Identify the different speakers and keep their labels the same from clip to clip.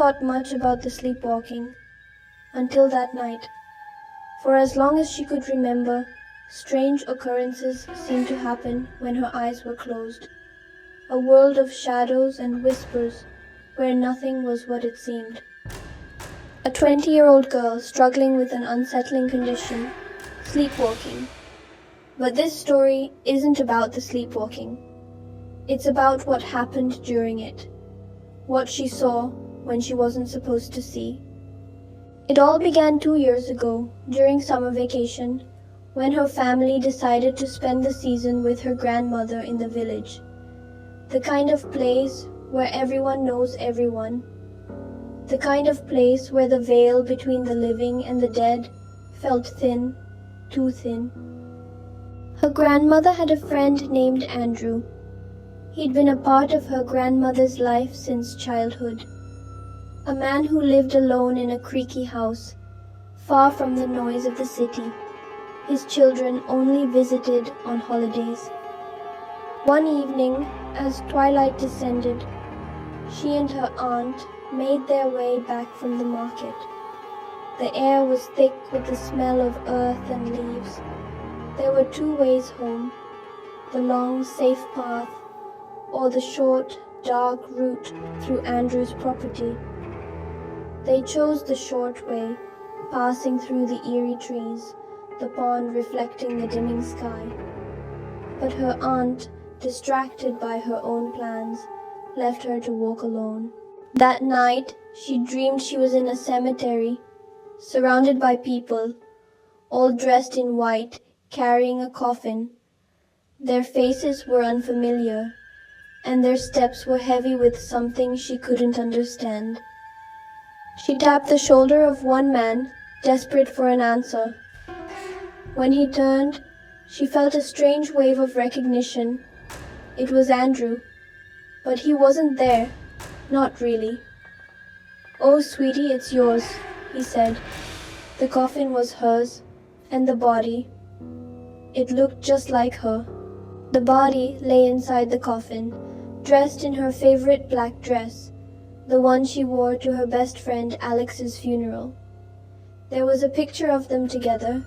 Speaker 1: thought much about the sleepwalking until that night. For as long as she could remember, strange occurrences seemed to happen when her eyes were closed. A world of shadows and whispers where nothing was what it seemed. A 20-year-old girl struggling with an unsettling condition, sleepwalking. But this story isn't about the sleepwalking. It's about what happened during it. What she saw when she wasn't supposed to see. It all began 2 years ago, during summer vacation, when her family decided to spend the season with her grandmother in the village. The kind of place where everyone knows everyone. The kind of place where the veil between the living and the dead felt thin, too thin. Her grandmother had a friend named Andrew. He'd been a part of her grandmother's life since childhood. A man who lived alone in a creaky house, far from the noise of the city. His children only visited on holidays. One evening, as twilight descended, she and her aunt made their way back from the market. The air was thick with the smell of earth and leaves. There were 2 ways home, the long, safe path, or the short, dark route through Andrew's property. They chose the short way, passing through the eerie trees, the pond reflecting the dimming sky. But her aunt, distracted by her own plans, left her to walk alone. That night, she dreamed she was in a cemetery, surrounded by people, all dressed in white, carrying a coffin. Their faces were unfamiliar, and their steps were heavy with something she couldn't understand. She tapped the shoulder of one man, desperate for an answer. When he turned, she felt a strange wave of recognition. It was Andrew, but he wasn't there, not really. "Oh, sweetie, it's yours," he said. The coffin was hers, and the body. It looked just like her. The body lay inside the coffin, dressed in her favorite black dress, the one she wore to her best friend Alex's funeral. There was a picture of them together,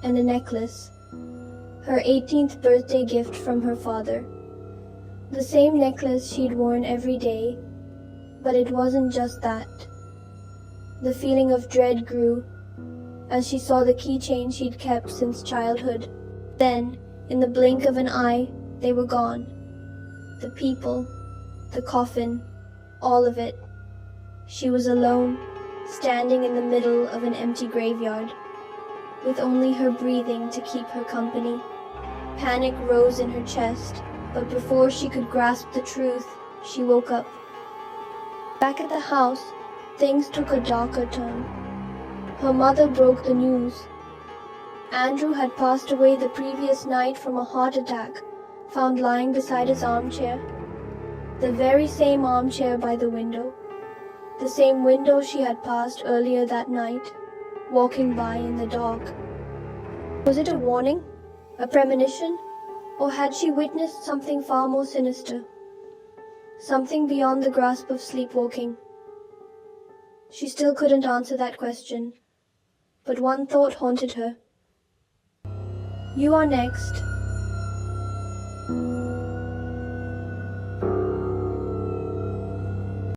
Speaker 1: and a necklace, her 18th birthday gift from her father. The same necklace she'd worn every day, but it wasn't just that. The feeling of dread grew as she saw the keychain she'd kept since childhood. Then, in the blink of an eye, they were gone. The people, the coffin, all of it. She was alone, standing in the middle of an empty graveyard, with only her breathing to keep her company. Panic rose in her chest, but before she could grasp the truth, she woke up. Back at the house, things took a darker turn. Her mother broke the news. Andrew had passed away the previous night from a heart attack, found lying beside his armchair. The very same armchair by the window. The same window she had passed earlier that night, walking by in the dark. Was it a warning? A premonition? Or had she witnessed something far more sinister? Something beyond the grasp of sleepwalking? She still couldn't answer that question, but one thought haunted her. "You are next,"